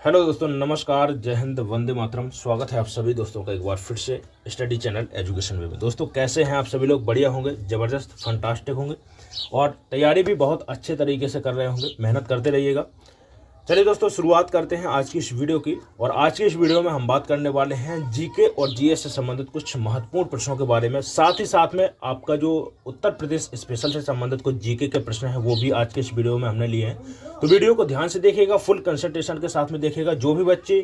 Hello दोस्तों, नमस्कार, जय हिंद, वंदे मातरम। स्वागत है आप सभी दोस्तों का एक बार फिर से स्टडी चैनल एजुकेशन वे में। दोस्तों कैसे हैं आप सभी लोग? बढ़िया होंगे, ज़बरदस्त, फंटास्टिक होंगे और तैयारी भी बहुत अच्छे तरीके से कर रहे होंगे। मेहनत करते रहिएगा। चलिए दोस्तों, शुरुआत करते हैं आज की इस वीडियो की। और आज की इस वीडियो में हम बात करने वाले हैं जीके और जीएस से संबंधित कुछ महत्वपूर्ण प्रश्नों के बारे में। साथ ही साथ में आपका जो उत्तर प्रदेश स्पेशल से संबंधित कुछ जीके के प्रश्न हैं वो भी आज के इस वीडियो में हमने लिए हैं। तो वीडियो को ध्यान से देखिएगा, फुल कंसंट्रेशन के साथ में देखिएगा। जो भी बच्चे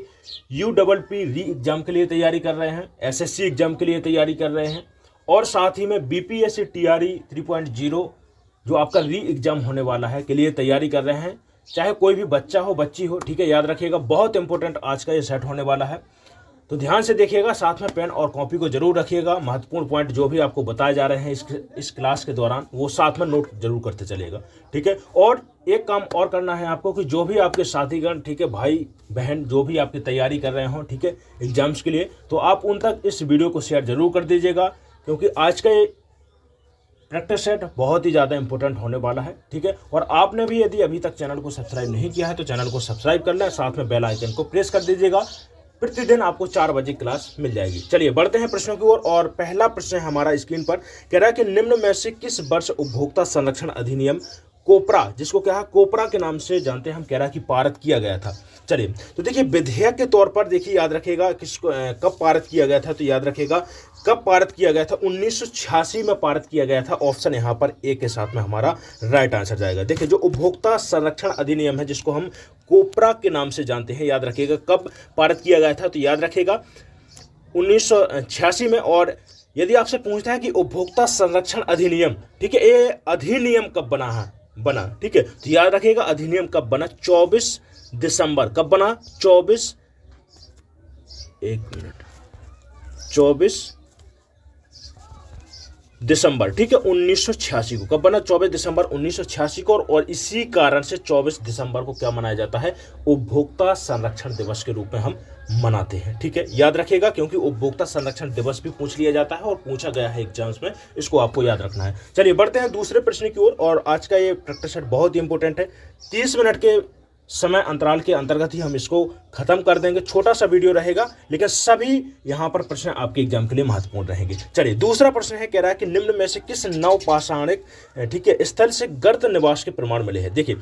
UPP री एग्जाम के लिए तैयारी कर रहे हैं, SSC एग्जाम के लिए तैयारी कर रहे हैं और साथ ही में BPSC TRE 3.0 जो आपका री एग्जाम होने वाला है के लिए तैयारी कर रहे हैं, चाहे कोई भी बच्चा हो बच्ची हो, ठीक है, याद रखिएगा बहुत इंपॉर्टेंट आज का ये सेट होने वाला है। तो ध्यान से देखिएगा, साथ में पेन और कॉपी को जरूर रखिएगा। महत्वपूर्ण पॉइंट जो भी आपको बताए जा रहे हैं इस क्लास के दौरान वो साथ में नोट जरूर करते चलिएगा, ठीक है। और एक काम और करना है आपको कि जो भी आपके साथीगण, ठीक है, भाई बहन जो भी आपकी तैयारी कर रहे हो, ठीक है, एग्जाम्स के लिए, तो आप उन तक इस वीडियो को शेयर जरूर कर दीजिएगा, क्योंकि आज का ये प्रैक्टिस सेट बहुत ही ज़्यादा इंपॉर्टेंट होने वाला है, ठीक है। और आपने भी यदि अभी तक चैनल को सब्सक्राइब नहीं किया है तो चैनल को सब्सक्राइब कर लें, साथ में बेल आइकन को प्रेस कर दीजिएगा। प्रतिदिन आपको 4 बजे क्लास मिल जाएगी। चलिए बढ़ते हैं प्रश्नों की ओर। और पहला प्रश्न है हमारा स्क्रीन पर, कह रहा है कि निम्न में से किस वर्ष उपभोक्ता संरक्षण अधिनियम कोपरा, जिसको क्या है कोपरा के नाम से जानते हैं हम, कह रहा है कि पारित किया गया था। चलिए तो देखिए, विधेयक के तौर पर देखिए, याद रखिएगा किसको कब पारित किया गया था। तो याद रखिएगा कब पारित किया गया था, 1986 में पारित किया गया था। ऑप्शन यहाँ पर ए के साथ में हमारा राइट आंसर जाएगा। देखिए, जो उपभोक्ता संरक्षण अधिनियम है जिसको हम कोपरा के नाम से जानते हैं, याद रखिएगा कब पारित किया गया था। तो याद रखिएगा 1986 में। और यदि आपसे पूछता है कि उपभोक्ता संरक्षण अधिनियम, ठीक है, ये अधिनियम कब बना, ठीक है, तो याद रखिएगा अधिनियम कब बना, 24 दिसंबर। कब बना? 24 दिसंबर, ठीक है, 1986 को। कब बना? 24 दिसंबर 1986 को। और इसी कारण से 24 दिसंबर को क्या मनाया जाता है? उपभोक्ता संरक्षण दिवस के रूप में हम मनाते हैं, ठीक है, याद रखिएगा, क्योंकि उपभोक्ता संरक्षण दिवस भी पूछ लिया जाता है और पूछा गया है एग्जाम्स में, इसको आपको याद रखना है। चलिए बढ़ते हैं दूसरे प्रश्न की ओर। और आज का ये प्रैक्टिस सेट बहुत ही इंपॉर्टेंट है। 30 मिनट के समय अंतराल के अंतर्गत ही हम इसको खत्म कर देंगे। छोटा सा वीडियो रहेगा, लेकिन सभी यहां पर प्रश्न आपके एग्जाम के लिए महत्वपूर्ण रहेंगे। चलिए दूसरा प्रश्न है, कह रहा है कि निम्न में से किस नवपाषाणिक, ठीक है, स्थल से गर्त निवास के प्रमाण मिले हैं। देखिए,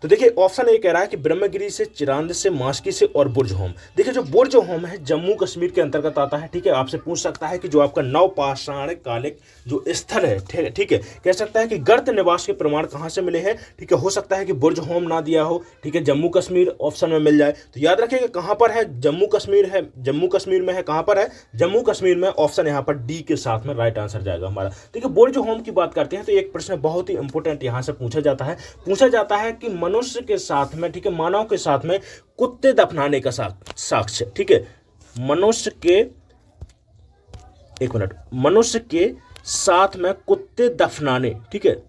तो देखिए ऑप्शन ए कह रहा है कि ब्रह्मगिरी से, चिरांद से, मास्की से और बुर्ज होम। देखिए जो बुर्ज होम है जम्मू कश्मीर के अंतर्गत आता है, ठीक है। आपसे पूछ सकता है कि जो आपका नवपाषाणिक कालिक जो स्थल है, ठीक है, कह सकता है कि गर्त निवास के प्रमाण कहां से मिले हैं, ठीक है। हो सकता है कि बुर्ज होम ना दिया हो, ठीक है, जम्मू कश्मीर ऑप्शन में मिल जाए। तो याद रखिएगा कहां पर है, जम्मू कश्मीर है, जम्मू कश्मीर में है। कहां पर है? जम्मू कश्मीर में। ऑप्शन यहां पर डी के साथ में राइट आंसर जाएगा हमारा। देखिए बुर्ज होम की बात करते हैं तो एक प्रश्न बहुत ही इंपॉर्टेंट यहां से पूछा जाता है कि मनुष्य के साथ में, ठीक है, मानव के साथ में कुत्ते दफनाने का साक्ष्य, ठीक है, मनुष्य के साथ में कुत्ते दफनाने, ठीक है,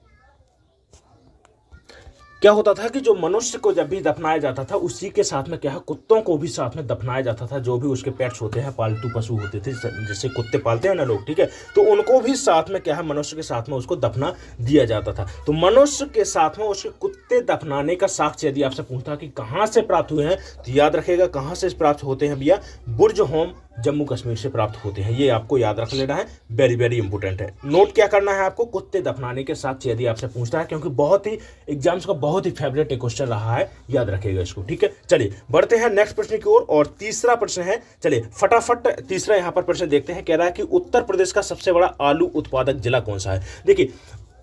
क्या होता था कि जो मनुष्य को जब भी दफनाया जाता था उसी के साथ में क्या है, कुत्तों को भी साथ में दफनाया जाता था। जो भी उसके पेट्स होते हैं, पालतू पशु होते थे, जैसे कुत्ते पालते हैं ना लोग, ठीक है, तो उनको भी साथ में क्या है, मनुष्य के साथ में उसको दफना दिया जाता था। तो मनुष्य के साथ में उसके कुत्ते दफनाने का साक्ष्य यदि आपसे पूछता कि कहां से प्राप्त हुए हैं, तो याद रखिएगा कहां से प्राप्त होते हैं भैया, बुर्ज होम जम्मू कश्मीर से प्राप्त होते हैं। ये आपको याद रख लेना है, वेरी वेरी इंपॉर्टेंट है। नोट क्या करना है आपको, कुत्ते दफनाने के साक्ष्य यदि आपसे पूछता है, क्योंकि बहुत ही एग्जाम्स का बहुत ही फेवरेट एक क्वेश्चन रहा है, याद रखिएगा इसको, ठीक है। चलिए बढ़ते हैं नेक्स्ट प्रश्न की ओर। और तीसरा प्रश्न है, चलिए फटाफट तीसरा यहां पर प्रश्न देखते हैं। कह रहा है कि उत्तर प्रदेश का सबसे बड़ा आलू उत्पादक जिला कौन सा है। देखिए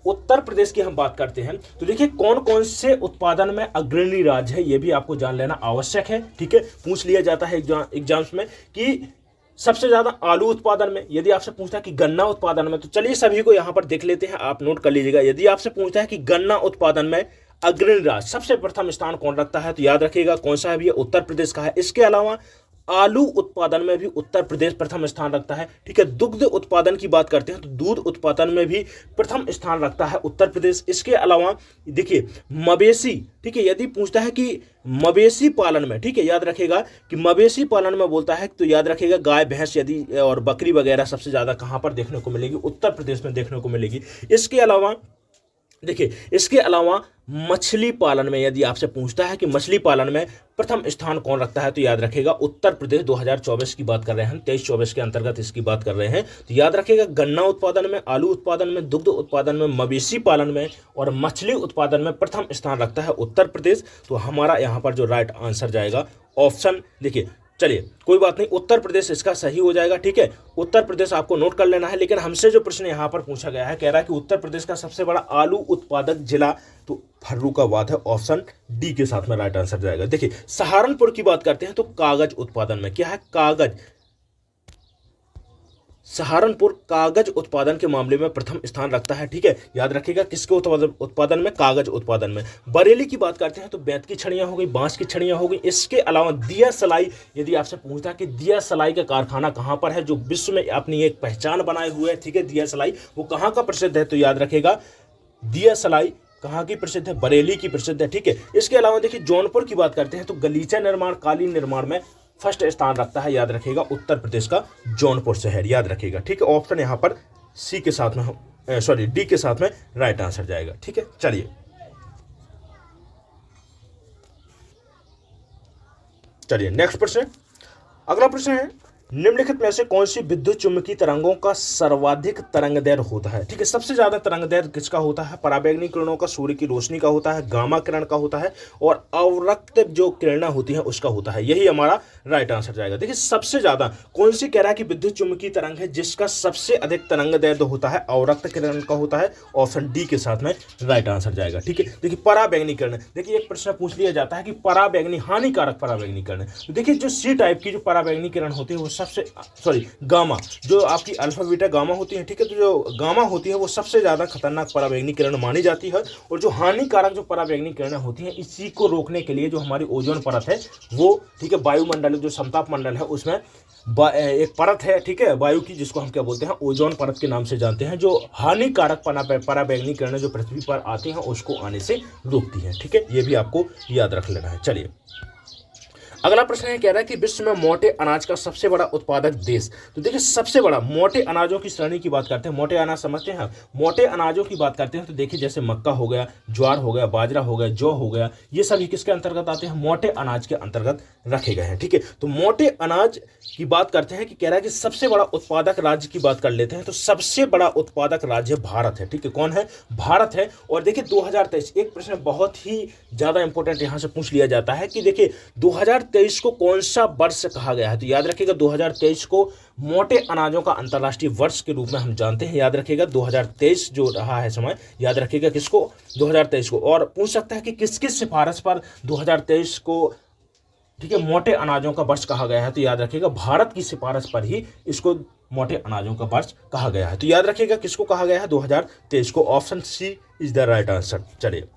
उत्तर प्रदेश की हम बात करते हैं तो देखिए कौन कौन से उत्पादन में अग्रणी राज्य है, यह भी आपको जान लेना आवश्यक है, ठीक है। पूछ लिया जाता है एग्जाम्स में कि सबसे ज्यादा आलू उत्पादन में, यदि आपसे पूछता है कि गन्ना उत्पादन में, तो चलिए सभी को यहां पर देख लेते हैं, आप नोट कर लीजिएगा। यदि आपसे पूछता है कि गन्ना उत्पादन में अग्रणी राज्य सबसे प्रथम स्थान कौन रखता है, तो याद रखिएगा कौन सा है भैया, उत्तर प्रदेश का है। इसके अलावा आलू उत्पादन में भी उत्तर प्रदेश प्रथम स्थान रखता है, ठीक है। दुग्ध उत्पादन की बात करते हैं तो दूध उत्पादन में भी प्रथम स्थान रखता है उत्तर प्रदेश। इसके अलावा देखिए मवेशी, ठीक है, यदि पूछता है कि मवेशी पालन में, ठीक है, याद रखिएगा कि मवेशी पालन में बोलता है तो याद रखिएगा गाय भैंस यदि और बकरी वगैरह सबसे ज्यादा कहां पर देखने को मिलेगी, उत्तर प्रदेश में देखने को मिलेगी। इसके अलावा देखिए इसके अलावा मछली पालन में यदि आपसे पूछता है कि मछली पालन में प्रथम स्थान कौन रखता है, तो याद रखिएगा उत्तर प्रदेश। 2024 की बात कर रहे हैं हम, 23-24 के अंतर्गत इसकी बात कर रहे हैं, तो याद रखिएगा गन्ना उत्पादन में, आलू उत्पादन में, दुग्ध उत्पादन में, मवेशी पालन में और मछली उत्पादन में प्रथम स्थान रखता है उत्तर प्रदेश। तो हमारा यहाँ पर जो राइट आंसर जाएगा ऑप्शन, देखिए चलिए कोई बात नहीं, उत्तर प्रदेश इसका सही हो जाएगा। ठीक है, उत्तर प्रदेश आपको नोट कर लेना है। लेकिन हमसे जो प्रश्न यहाँ पर पूछा गया है, कह रहा है कि उत्तर प्रदेश का सबसे बड़ा आलू उत्पादक जिला, तो फर्रुखाबाद है, ऑप्शन डी के साथ में राइट आंसर जाएगा। देखिए सहारनपुर की बात करते हैं तो कागज उत्पादन में, क्या है, कागज, सहारनपुर कागज उत्पादन के मामले में प्रथम स्थान रखता है। ठीक है, याद रखिएगा किसके उत्पादन में, कागज उत्पादन में। बरेली की बात करते हैं तो बेंत की छड़ियां हो गई, बांस की छड़ियां हो गई। इसके अलावा दिया सलाई, यदि आपसे पूछता है कि दिया सलाई का कारखाना कहां पर है, जो विश्व में अपनी एक पहचान बनाए हुए है, ठीक है, दिया सलाई, वो कहां का प्रसिद्ध है, तो याद रखिएगा दिया सलाई कहाँ की प्रसिद्ध है, बरेली की प्रसिद्ध है। ठीक है, इसके अलावा देखिए जौनपुर की बात करते हैं तो गलीचा निर्माण, कालीन निर्माण में फर्स्ट स्थान रखता है, याद रखिएगा उत्तर प्रदेश का जौनपुर शहर, याद रखिएगा। ठीक है, ऑप्शन यहाँ पर सी के साथ में, सॉरी डी के साथ में राइट आंसर जाएगा। ठीक है, चलिए नेक्स्ट प्रश्न, अगला प्रश्न है निम्नलिखित में से कौन सी विद्युत चुम्बकीय तरंगों का सर्वाधिक तरंगदैर्घ्य होता है। ठीक है, सबसे ज्यादा तरंगदैर्घ्य किसका होता है, पराबैंगनी किरणों का, सूर्य की रोशनी का होता है, गामा किरण का होता है और अवरक्त जो किरणें होती हैं उसका होता है। यही हमारा राइट आंसर जाएगा। देखिए सबसे ज्यादा कौन सी कह रहा है कि विद्युत चुम्बकीय तरंग है जिसका सबसे अधिक तरंगदैर्घ्य होता है, अवरक्त किरण का होता है, ऑप्शन डी के साथ में राइट आंसर जाएगा। ठीक है, देखिए पराबैंगनी किरण, देखिए एक प्रश्न पूछ लिया जाता है कि पराबैंगनी, हानिकारक पराबैंगनी किरण, तो देखिए जो सी टाइप की जो पराबैंगनी किरण होती है वो सबसे, सॉरी गामा, जो आपकी अल्फा बीटा गामा होती है, ठीक है, तो जो गामा होती है वो सबसे ज्यादा खतरनाक पराबैंगनी किरण मानी जाती है। और जो हानिकारक जो पराबैंगनी किरणें होती हैं, इसी को रोकने के लिए जो हमारी ओजोन परत है वो, ठीक है, वायुमंडल जो समताप मंडल है उसमें एक परत है, ठीक है, वायु की, जिसको हम क्या बोलते हैं, ओजोन परत के नाम से जानते हैं, जो हानिकारक पराबैंगनी किरणें जो पृथ्वी पर आती हैं उसको आने से रोकती हैं। ठीक है, ये भी आपको याद रख लेना है। चलिए अगला प्रश्न है, कह रहा है कि विश्व में मोटे अनाज का सबसे बड़ा उत्पादक देश, तो देखिए सबसे बड़ा मोटे अनाजों की श्रेणी की बात करते हैं, मोटे अनाज समझते हैं, मोटे अनाजों की बात करते हैं तो देखिए जैसे मक्का हो गया, ज्वार हो गया, बाजरा हो गया, जौ हो गया, ये सभी किसके अंतर्गत आते हैं, मोटे अनाज के अंतर्गत रखे गए हैं। ठीक है, तो मोटे अनाज की बात करते हैं कि कह रहा है कि सबसे बड़ा उत्पादक राज्य की बात कर लेते हैं, तो सबसे बड़ा उत्पादक राज्य भारत है। ठीक है, कौन है, भारत है। और देखिए 2023 एक प्रश्न बहुत ही ज्यादा इंपॉर्टेंट यहां से पूछ लिया जाता है कि देखिए 2023 को कौन सा वर्ष कहा गया है, तो याद रखिएगा 2023 को मोटे अनाजों का अंतर्राष्ट्रीय वर्ष के रूप में हम जानते हैं। याद रखिएगा 2023 जो रहा है समय, याद रखिएगा किसको, 2023 को। और पूछ सकता है कि किसकी सिफारिश पर 2023 को, ठीक है, मोटे अनाजों का वर्ष कहा गया है, तो याद रखिएगा भारत की सिफारिश पर ही इसको मोटे अनाजों का वर्ष कहा गया है। तो याद रखिएगा किसको कहा गया है, 2023 को, option C is the right answer. चलिए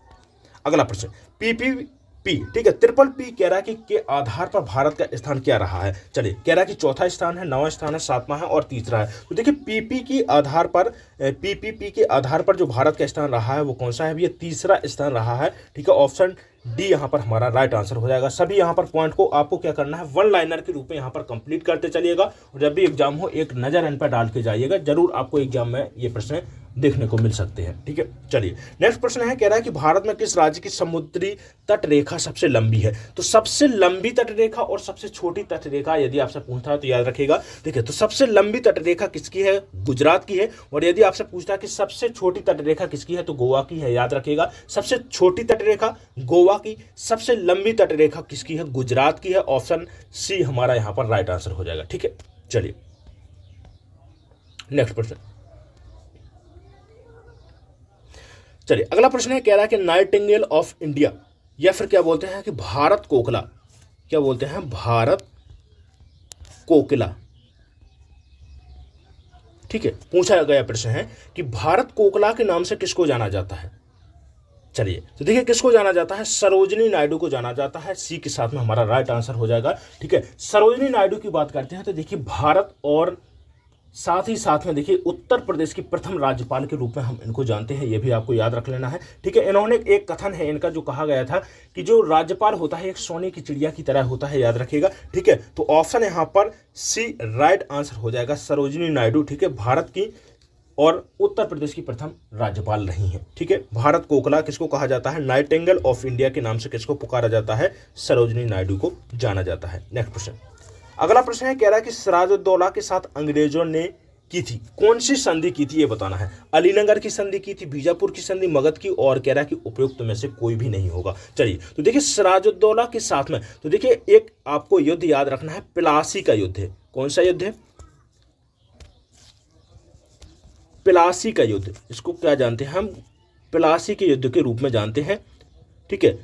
अगला प्रश्न, पीपीपी, ठीक है, ट्रिपल पी कह रहा है कि के आधार पर भारत का स्थान क्या रहा है। चलिए कह रहा है कि चौथा स्थान है, 9वां स्थान है, 7वां है और तीसरा है। तो देखिए पीपीपी के आधार पर जो भारत का स्थान रहा है वो कौन सा है, ये तीसरा स्थान रहा है। ठीक है, ऑप्शन डी यहाँ पर हमारा राइट आंसर हो जाएगा। सभी यहाँ पर पॉइंट को आपको क्या करना है, वन लाइनर के रूप में यहाँ पर कंप्लीट करते चलिएगा और जब भी एग्जाम हो एक नजर इन पर डाल के जाइएगा, जरूर आपको एग्जाम में ये प्रश्न देखने को मिल सकते हैं। ठीक है, चलिए नेक्स्ट प्रश्न है, कह रहा है कि भारत में किस राज्य की समुद्री तट रेखा सबसे लंबी है। तो सबसे लंबी तट रेखा और सबसे छोटी तट रेखा यदि आपसे पूछता है तो याद रखिएगा, देखिए तो सबसे लंबी तट रेखा किसकी है, गुजरात की है। और यदि आपसे पूछता है कि सबसे छोटी तट रेखा किसकी है, तो गोवा की है। याद रखिएगा सबसे छोटी तट रेखा गोवा की, सबसे लंबी तट रेखा किसकी है, गुजरात की है। ऑप्शन सी हमारा यहां पर राइट आंसर हो जाएगा। ठीक है, चलिए नेक्स्ट प्रश्न, चलिए अगला प्रश्न है, कह रहा है कि नाइटिंगेल ऑफ इंडिया या फिर क्या बोलते हैं कि भारत कोकिला, क्या बोलते हैं, भारत कोकिला। ठीक है, पूछा गया प्रश्न है कि भारत कोकिला के नाम से किसको जाना जाता है। चलिए तो देखिए किसको जाना जाता है, सरोजिनी नायडू को जाना जाता है। सी के साथ में हमारा राइट आंसर हो जाएगा। ठीक है, सरोजिनी नायडू की बात करते हैं तो देखिए भारत और साथ ही साथ में देखिए उत्तर प्रदेश की प्रथम राज्यपाल के रूप में हम इनको जानते हैं, ये भी आपको याद रख लेना है। ठीक है, इन्होंने एक कथन है इनका जो कहा गया था कि जो राज्यपाल होता है एक सोने की चिड़िया की तरह होता है, याद रखिएगा। ठीक है, तो ऑप्शन यहां पर सी राइट आंसर हो जाएगा, सरोजिनी नायडू। ठीक है, भारत की और उत्तर प्रदेश की प्रथम राज्यपाल रही हैं। ठीक है, भारत कोकिला किसको कहा जाता है? नाइटिंगेल ऑफ इंडिया के नाम से किसको पुकारा जाता है? सरोजिनी नायडू को जाना जाता है। नेक्स्ट क्वेश्चन, अगला प्रश्न है, कह रहा है कि सिराजुद्दौला के साथ अंग्रेजों ने की थी, कौन सी संधि की थी ये बताना है। अलीनगर की संधि की थी, बीजापुर की संधि, मगध की, और कह रहा है कि उपयुक्त में से कोई भी नहीं होगा। चलिए, तो देखिए सिराजुद्दौला के साथ में, तो देखिए एक आपको युद्ध याद रखना है, प्लासी का युद्ध है। कौन सा युद्ध है? प्लासी का युद्ध। इसको क्या जानते हैं हम? प्लासी के युद्ध के रूप में जानते हैं। ठीक है,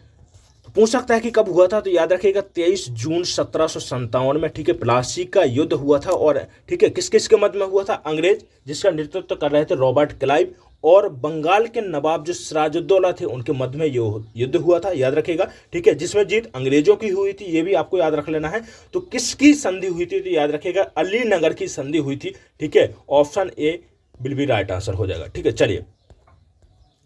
पूछ सकता है कि कब हुआ था, तो याद रखिएगा 23 जून 1757 में। ठीक है, प्लासी का युद्ध हुआ था। और ठीक है, किस किस के मध्य में हुआ था? अंग्रेज, जिसका नेतृत्व कर रहे थे रॉबर्ट क्लाइव, और बंगाल के नवाब जो सिराजुद्दौला थे उनके मध्य में ये युद्ध हुआ था, याद रखिएगा। ठीक है, जिसमें जीत अंग्रेजों की हुई थी, ये भी आपको याद रख लेना है। तो किसकी संधि हुई थी? तो याद रखिएगा अलीनगर की संधि हुई थी। ठीक है, option A will be right answer हो जाएगा। ठीक है, चलिए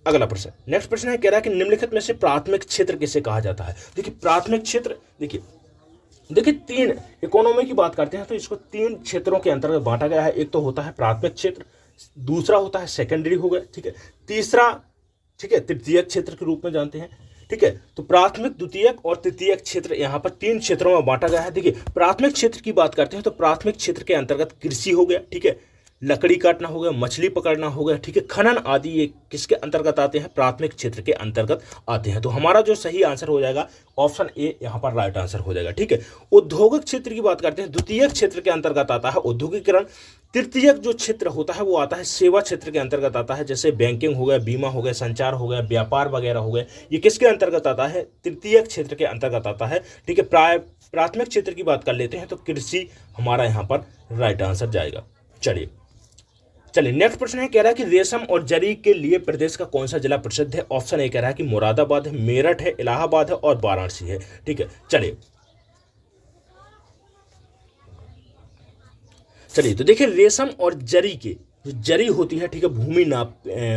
अगला प्रश्न, नेक्स्ट प्रश्न है, कह रहा है कि निम्नलिखित में से प्राथमिक क्षेत्र किसे कहा जाता है? देखिए प्राथमिक क्षेत्र, देखिए तीन, इकोनॉमी की बात करते हैं तो इसको तीन क्षेत्रों के अंतर्गत बांटा गया है। एक तो होता है प्राथमिक क्षेत्र, दूसरा होता है सेकेंडरी हो गया, ठीक है, तीसरा ठीक है तृतीयक क्षेत्र के रूप में जानते हैं। ठीक है, तो प्राथमिक, द्वितीयक और तृतीयक क्षेत्र यहाँ पर तीन क्षेत्रों में बांटा गया है। देखिए प्राथमिक क्षेत्र की बात करते हैं तो प्राथमिक क्षेत्र के अंतर्गत कृषि हो गया, ठीक है, लकड़ी काटना हो गया, मछली पकड़ना हो गया, ठीक है, खनन आदि, ये किसके अंतर्गत आते हैं? प्राथमिक क्षेत्र के अंतर्गत आते हैं। तो हमारा जो सही आंसर हो जाएगा ऑप्शन ए यहाँ पर राइट आंसर हो जाएगा। ठीक है, औद्योगिक क्षेत्र की बात करते हैं, द्वितीयक क्षेत्र के अंतर्गत आता है औद्योगिकरण। तृतीयक जो क्षेत्र होता है वो आता है सेवा क्षेत्र के अंतर्गत आता है, जैसे बैंकिंग हो गया, बीमा हो गया, संचार हो गया, व्यापार वगैरह हो गया, ये किसके अंतर्गत आता है? तृतीयक क्षेत्र के अंतर्गत आता है। ठीक है, प्राथमिक क्षेत्र की बात कर लेते हैं तो कृषि हमारा यहाँ पर राइट आंसर जाएगा। चलिए नेक्स्ट प्रश्न है, कह रहा है कि रेशम और जरी के लिए प्रदेश का कौन सा जिला प्रसिद्ध है? ऑप्शन ए कह रहा है कि मुरादाबाद है, मेरठ है, इलाहाबाद है और वाराणसी है। ठीक है, चलिए तो देखिए रेशम और जरी के, जो जरी होती है, ठीक है, भूमि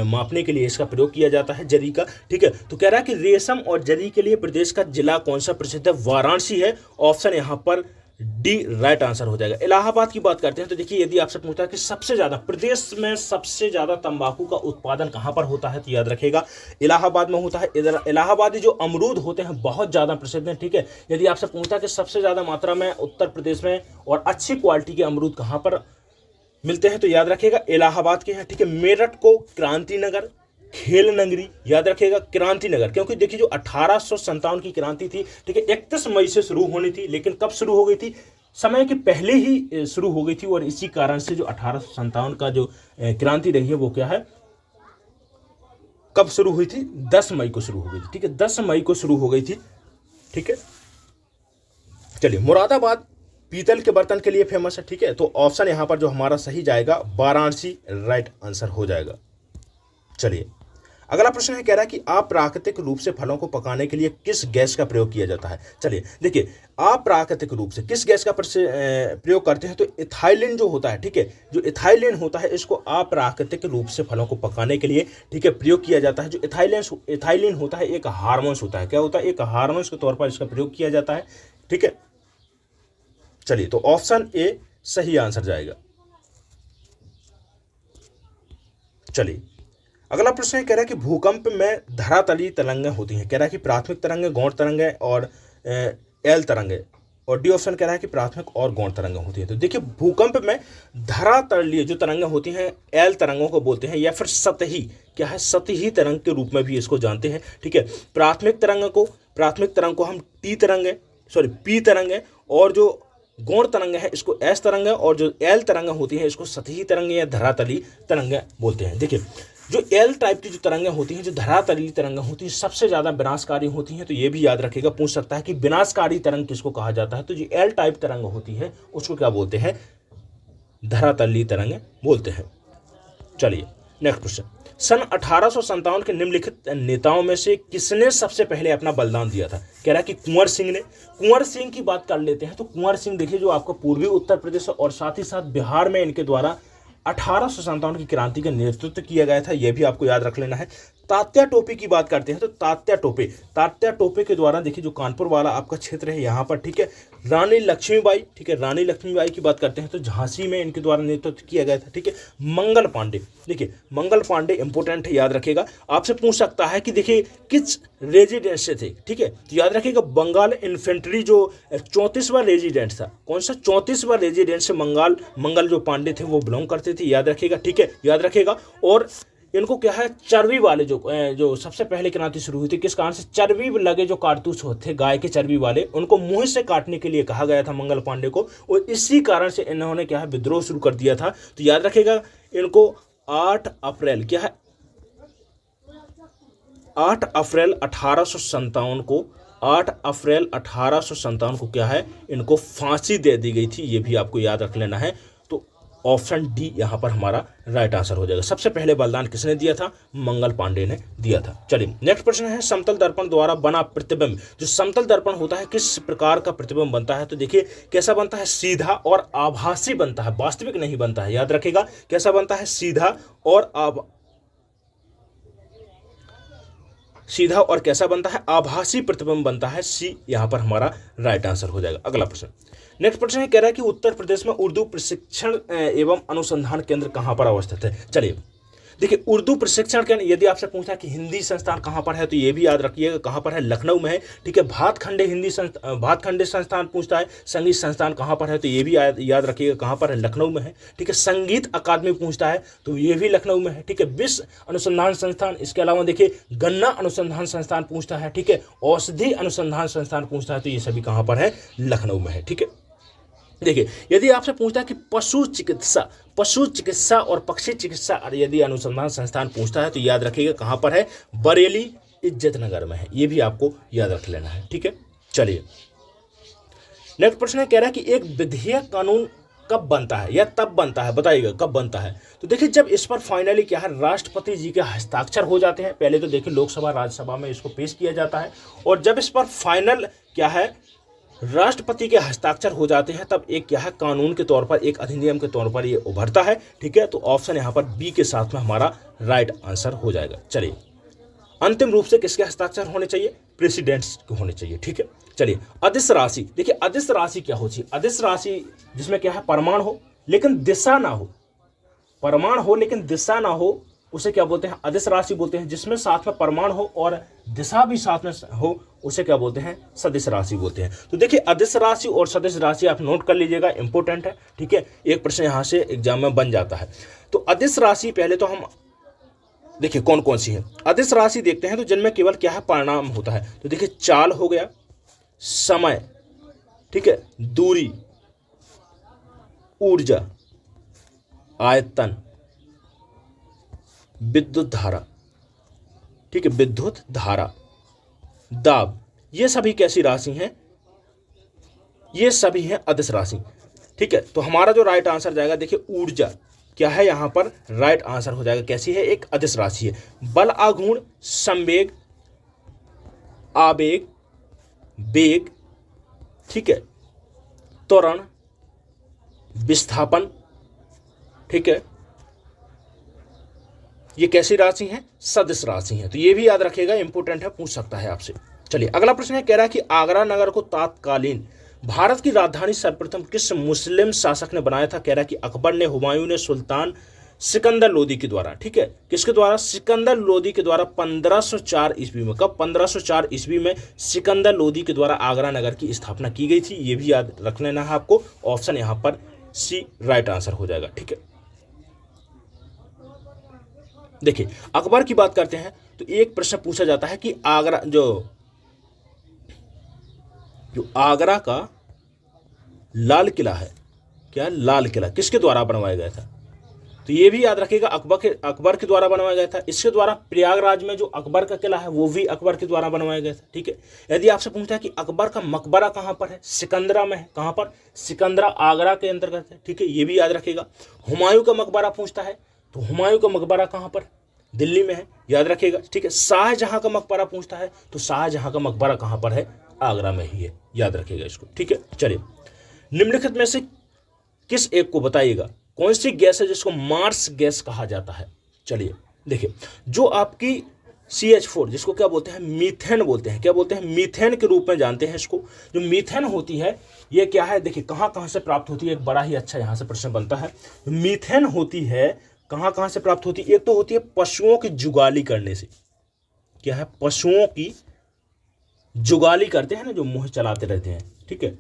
मापने के लिए इसका प्रयोग किया जाता है जरी का। ठीक है, तो कह रहा है कि रेशम और जरी के लिए प्रदेश का जिला कौन सा प्रसिद्ध है? वाराणसी है। ऑप्शन यहाँ पर डी राइट आंसर हो जाएगा। इलाहाबाद की बात करते हैं तो देखिए यदि आपसे पूछता है कि सबसे ज्यादा प्रदेश में सबसे ज्यादा तंबाकू का उत्पादन कहां पर होता है, तो याद रखिएगा इलाहाबाद में होता है। इलाहाबादी जो अमरूद होते हैं बहुत ज्यादा प्रसिद्ध हैं। ठीक है, यदि आपसे पूछता है कि सबसे ज्यादा मात्रा में उत्तर प्रदेश में और अच्छी क्वालिटी के अमरूद कहां पर मिलते हैं, तो याद रखिएगा इलाहाबाद के हैं। ठीक है, मेरठ को क्रांति नगर, खेल नगरी, याद रखिएगा क्रांति नगर, क्योंकि देखिए जो 1857 की क्रांति थी, ठीक है, 31 मई से शुरू होनी थी, लेकिन कब शुरू हो गई थी? समय के पहले ही शुरू हो गई थी। और इसी कारण से जो 1857 का जो क्रांति रही है वो क्या है, कब शुरू हुई थी? 10 मई को शुरू हो गई थी। ठीक है, 10 मई को शुरू हो गई थी। ठीक है, चलिए मुरादाबाद पीतल के बर्तन के लिए फेमस है। ठीक है, तो ऑप्शन यहां पर जो हमारा सही जाएगा वाराणसी राइट आंसर हो जाएगा। चलिए अगला प्रश्न है, कह रहा है कि अप्राकृतिक रूप से फलों को पकाने के लिए किस गैस का प्रयोग किया जाता है? चलिए देखिए अप्राकृतिक रूप से किस गैस का प्रयोग करते हैं, तो इथाइलिन जो होता है, ठीक है, जो इथाइलिन होता है इसको अप्राकृतिक रूप से फलों को पकाने के लिए, ठीक है, प्रयोग किया जाता है। जो इथाइलिन होता है एक हार्मोन्स होता है। क्या होता है? एक हार्मोन्स के तौर पर इसका प्रयोग किया जाता है। ठीक है, चलिए तो ऑप्शन ए सही आंसर जाएगा। चलिए अगला प्रश्न है, कह रहा है कि भूकंप में धरातलीय तरंगें होती हैं। कह रहा है कि प्राथमिक तरंगें, गौण तरंगें और एल तरंगें, और डी ऑप्शन कह रहा है कि प्राथमिक और गौण तरंगें होती हैं। तो देखिए भूकंप में धरातलीय जो तरंगें होती हैं एल तरंगों को बोलते हैं, या फिर सतही, क्या है, सतही तरंग के रूप में भी इसको जानते हैं। ठीक है, प्राथमिक तरंग को हम पी तरंग है, और जो गौण तरंग है इसको एस तरंग है, और जो एल तरंग होती है इसको सतही तरंग या धरातलीय तरंग बोलते हैं। देखिए जो एल टाइप की जो तरंगें होती हैं, जो धरातलीय तरंगें होती हैं, सबसे ज़्यादा विनाशकारी होती हैं। तो ये भी याद रखिएगा, पूछ सकता है कि विनाशकारी तरंग किसको कहा जाता है, तो जो एल टाइप तरंग होती है उसको क्या बोलते हैं? धरातलीय तरंगें बोलते हैं। चलिए नेक्स्ट क्वेश्चन, सन 1857 के निम्नलिखित नेताओं में से किसने सबसे पहले अपना बलिदान दिया था? कह रहा है कि कुंवर सिंह ने। कुंवर सिंह की बात कर लेते हैं तो कुंवर सिंह देखिए जो आपका पूर्वी उत्तर प्रदेश और साथ ही साथ बिहार में इनके द्वारा 1857 की क्रांति का नेतृत्व किया गया था, यह भी आपको याद रख लेना है। तात्या टोपे की बात करते हैं तो तात्या टोपे के द्वारा देखिए जो कानपुर वाला आपका क्षेत्र है यहाँ पर, ठीक है, रानी लक्ष्मीबाई, ठीक है, रानी लक्ष्मीबाई की बात करते हैं तो झांसी में इनके द्वारा नेतृत्व किया गया था, ठीक है। मंगल पांडे, देखिए मंगल पांडे इंपोर्टेंट है, याद रखिएगा, आपसे पूछ सकता है कि देखिए किस रेजिडेंट से थे, ठीक है, तो याद रखिएगा बंगाल इन्फेंट्री जो 34वां रेजिडेंट था, कौन सा 34वां रेजिडेंट से मंगल जो पांडे थे वो बिलोंग करते थे, याद रखिएगा, ठीक है, याद रखिएगा। और इनको क्या है, चर्बी वाले जो सबसे पहले क्रांति शुरू हुई थी, किस कारण से, चर्बी लगे जो कारतूस होते थे गाय के चर्बी वाले, उनको मुंह से काटने के लिए कहा गया था मंगल पांडे को, और इसी कारण से इन्होंने क्या है विद्रोह शुरू कर दिया था। तो याद रखिएगा इनको 8 अप्रैल क्या है, 8 अप्रैल 1857 को 8 अप्रैल 1857 को क्या है इनको फांसी दे दी गई थी, ये भी आपको याद रख लेना है। तो ऑप्शन डी यहाँ पर हमारा राइट आंसर हो जाएगा। सबसे पहले बलिदान किसने दिया था, मंगल पांडे ने दिया था। चलिए नेक्स्ट प्रश्न है, समतल दर्पण द्वारा बना प्रतिबिंब, जो समतल दर्पण होता है किस प्रकार का प्रतिबिंब बनता है, तो देखिए कैसा बनता है, सीधा और आभासी बनता है, वास्तविक नहीं बनता है, याद रखिएगा कैसा बनता है, सीधा और कैसा बनता है, आभासी प्रतिबिंब बनता है, सी यहाँ पर हमारा राइट आंसर हो जाएगा। अगला प्रश्न, नेक्स्ट प्रश्न है, कह रहा है कि उत्तर प्रदेश में उर्दू प्रशिक्षण एवं अनुसंधान केंद्र कहाँ पर अवस्थित है। चलिए देखिए उर्दू प्रशिक्षण केंद्र, यदि आपसे पूछा कि हिंदी संस्थान कहाँ पर है तो ये भी याद रखिएगा कहाँ पर है, लखनऊ में है, ठीक है। भातखंडे संस्थान पूछता है, संगीत संस्थान कहाँ पर है तो ये भी याद रखिएगा कहाँ पर है, लखनऊ में है, ठीक है। संगीत अकादमी पूछता है तो ये भी लखनऊ में है, ठीक है। विश्व अनुसंधान संस्थान, इसके अलावा देखिए गन्ना अनुसंधान संस्थान पूछता है, ठीक है। औषधि अनुसंधान संस्थान पूछता है तो ये सभी कहाँ पर है, लखनऊ में है, ठीक है। देखिए यदि आपसे पूछता है कि पशु चिकित्सा और पक्षी चिकित्सा यदि अनुसंधान संस्थान पूछता है तो याद रखिएगा कहाँ पर है, बरेली इज्जत नगर में है, ये भी आपको याद रख लेना है, ठीक है। चलिए नेक्स्ट प्रश्न है, कह रहा है कि एक विधेयक कानून कब बनता है या तब बनता है, बताइएगा कब बनता है। तो देखिए जब इस पर फाइनली क्या है राष्ट्रपति जी के हस्ताक्षर हो जाते हैं, पहले तो देखिए लोकसभा राज्यसभा में इसको पेश किया जाता है, और जब इस पर फाइनल क्या है राष्ट्रपति के हस्ताक्षर हो जाते हैं तब एक क्या है कानून के तौर पर, एक अधिनियम के तौर पर ये उभरता है, ठीक है। तो ऑप्शन यहाँ पर बी के साथ में हमारा राइट आंसर हो जाएगा। चलिए अंतिम रूप से किसके हस्ताक्षर होने चाहिए, प्रेसिडेंट्स के होने चाहिए, ठीक है। चलिए अदिश राशि, देखिए अदिश राशि क्या होती है, अदिश राशि जिसमें क्या है परमाण हो लेकिन दिशा ना हो, परमाण हो लेकिन दिशा ना हो, उसे क्या बोलते हैं, अदिश राशि बोलते हैं। जिसमें साथ में परमाण हो और दिशा भी साथ में हो उसे क्या बोलते हैं, सदिश राशि बोलते हैं। तो देखिए अदिश राशि और सदिश राशि आप नोट कर लीजिएगा, इंपॉर्टेंट है, ठीक है, एक प्रश्न यहाँ से एग्जाम में बन जाता है। तो अदिश राशि पहले तो हम देखिए कौन कौन सी है, अदिश राशि देखते हैं तो जिनमें केवल क्या है परिणाम होता है। तो देखिए चाल हो गया, समय, ठीक है, दूरी, ऊर्जा, आयतन, विद्युत धारा, ठीक है, विद्युत धारा, दाब, ये सभी कैसी राशि हैं, ये सभी हैं अदिश राशि, ठीक है। तो हमारा जो राइट आंसर जाएगा देखिए ऊर्जा क्या है यहाँ पर राइट आंसर हो जाएगा, कैसी है, एक अदिश राशि है। बल, आघूर्ण, संवेग, आवेग, वेग, ठीक है, त्वरण, विस्थापन, ठीक है, ये कैसी राशि है, सदिश राशि है। तो ये भी याद रखिएगा, इंपॉर्टेंट है, पूछ सकता है आपसे। चलिए अगला प्रश्न है, कह रहा है कि आगरा नगर को तत्कालीन भारत की राजधानी सर्वप्रथम किस मुस्लिम शासक ने बनाया था। कह रहा है कि अकबर ने, हुमायूं ने, सुल्तान सिकंदर लोदी के द्वारा, ठीक है, किसके द्वारा, सिकंदर लोदी के द्वारा 1504 ईस्वी में। कब, 1504 ईस्वी में सिकंदर लोदी के द्वारा आगरा नगर की स्थापना की गई थी, ये भी याद रख लेना है आपको। ऑप्शन यहाँ पर सी राइट आंसर हो जाएगा, ठीक है। देखिए अकबर की बात करते हैं तो एक प्रश्न पूछा जाता है कि आगरा जो आगरा का लाल किला है, क्या लाल किला किसके द्वारा बनवाया गया था, तो ये भी याद रखिएगा अकबर के द्वारा बनवाया गया था। इसके द्वारा प्रयागराज में जो अकबर का किला है वो भी अकबर के द्वारा बनवाया गया था, ठीक है। यदि आपसे पूछता है कि अकबर का मकबरा कहाँ पर है, सिकंदरा में है, कहाँ पर, सिकंदरा आगरा के अंतर्गत है, ठीक है, ये भी याद रखिएगा। हुमायूं का मकबरा पूछता है तो हुमायूं का मकबरा कहाँ पर, दिल्ली में है, याद रखिएगा, ठीक है। शाहजहां का मकबरा पूछता है तो शाहजहां का मकबरा कहाँ पर है, आगरा में ही है, याद रखिएगा इसको, ठीक है। चलिए निम्नलिखित में से किस एक को बताइएगा कौन सी गैस है जिसको मार्स गैस कहा जाता है? चलिए देखिए, जो आपकी CH4 जिसको क्या बोलते हैं, मीथेन बोलते हैं, क्या बोलते हैं, मीथेन के रूप में जानते हैं इसको। जो मीथेन होती है ये क्या है, देखिए कहाँ कहाँ से प्राप्त होती है, एक बड़ा ही अच्छा यहाँ से प्रश्न बनता है। मीथेन होती है कहाँ कहाँ से प्राप्त होती है, एक तो होती है पशुओं की जुगाली करने से, क्या है, पशुओं की जुगाली करते हैं ना, जो मुँह चलाते रहते हैं, ठीक है,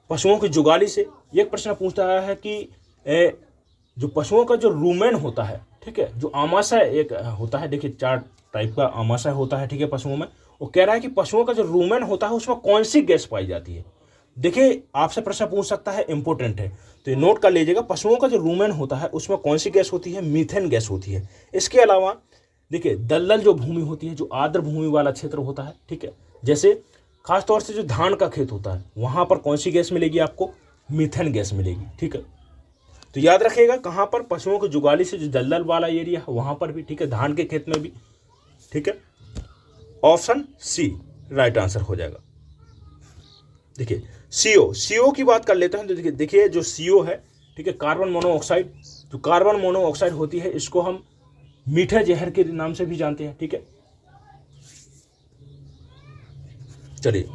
पशुओं की जुगाली से। एक प्रश्न पूछता है कि जो पशुओं का जो रूमेन होता है, ठीक है, जो आमाशय एक होता है, देखिए 4 टाइप का आमाशय होता है, ठीक है, पशुओं में। वो कह रहा है कि पशुओं का जो रूमेन होता है उसमें कौन सी गैस पाई जाती है। देखिए आपसे प्रश्न पूछ सकता है, इंपॉर्टेंट है, तो ये नोट कर लीजिएगा। पशुओं का जो रूमेन होता है उसमें कौन सी गैस होती है, मीथेन गैस होती है। इसके अलावा देखिए दलदल जो भूमि होती है, जो आर्द्र भूमि वाला क्षेत्र होता है, ठीक है, जैसे खासतौर से जो धान का खेत होता है वहाँ पर कौन सी गैस मिलेगी आपको, मीथेन गैस मिलेगी, ठीक है। तो याद रखिएगा कहाँ पर, पशुओं की जुगाली से जो दलदल वाला एरिया है वहाँ पर भी, ठीक है, धान के खेत में भी, ठीक है। ऑप्शन सी राइट आंसर हो जाएगा। देखिए CO की बात कर लेते हैं। तो देखिए जो CO है, ठीक है, कार्बन मोनोऑक्साइड, जो कार्बन मोनोऑक्साइड होती है इसको हम मीठे जहर के नाम से भी जानते हैं, ठीक है। चलिए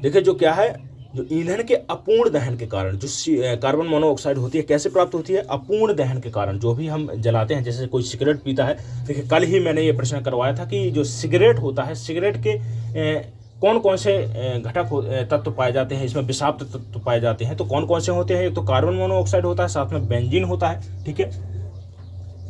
देखिए जो क्या है, जो ईंधन के अपूर्ण दहन के कारण जो कार्बन मोनोऑक्साइड होती है कैसे प्राप्त होती है, अपूर्ण दहन के कारण। जो भी हम जलाते हैं, जैसे कोई सिगरेट पीता है, देखिए कल ही मैंने ये प्रश्न करवाया था कि जो सिगरेट होता है, सिगरेट के कौन कौन से घटक तत्व पाए जाते हैं, इसमें विषाक्त तत्व पाए जाते हैं। तो कौन कौन से होते हैं, एक तो कार्बन मोनोऑक्साइड होता है, साथ में बेंजीन होता है, ठीक है,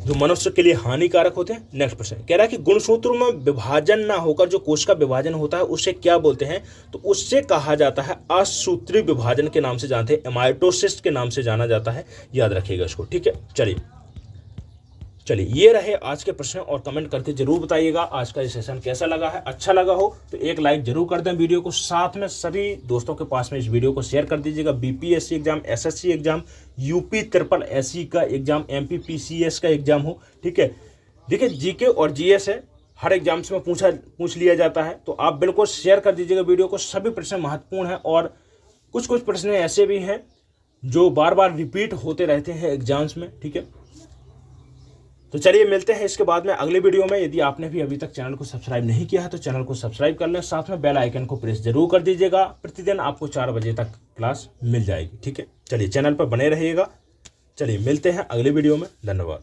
जो मनुष्य के लिए हानिकारक होते हैं। नेक्स्ट प्रश्न कह रहा है कि गुणसूत्र में विभाजन ना होकर जो कोश का विभाजन होता है उसे क्या बोलते हैं, तो उससे कहा जाता है असूत्रीय विभाजन के नाम से जानते हैं, एमाइटोसिस के नाम से जाना जाता है। याद रखिएगा इसको, ठीक है। चलिए ये रहे आज के प्रश्न, और कमेंट करके जरूर बताइएगा आज का ये सेशन कैसा लगा है। अच्छा लगा हो तो एक लाइक जरूर कर दें वीडियो को, साथ में सभी दोस्तों के पास में इस वीडियो को शेयर कर दीजिएगा। BPSC exam, SSC exam, UP SSC का एग्जाम, MPPCS का एग्जाम हो, ठीक है। देखिए GK और GS है, हर एग्जाम से में पूछ लिया जाता है, तो आप बिल्कुल शेयर कर दीजिएगा वीडियो को। सभी प्रश्न महत्वपूर्ण हैं और कुछ प्रश्न ऐसे भी हैं जो बार बार रिपीट होते रहते हैं एग्जाम्स में, ठीक है। तो चलिए मिलते हैं इसके बाद में अगले वीडियो में। यदि आपने भी अभी तक चैनल को सब्सक्राइब नहीं किया है तो चैनल को सब्सक्राइब कर लें, साथ में बेल आइकन को प्रेस जरूर कर दीजिएगा। प्रतिदिन आपको 4 बजे तक क्लास मिल जाएगी, ठीक है। चलिए चैनल पर बने रहिएगा। चलिए मिलते हैं अगले वीडियो में, धन्यवाद।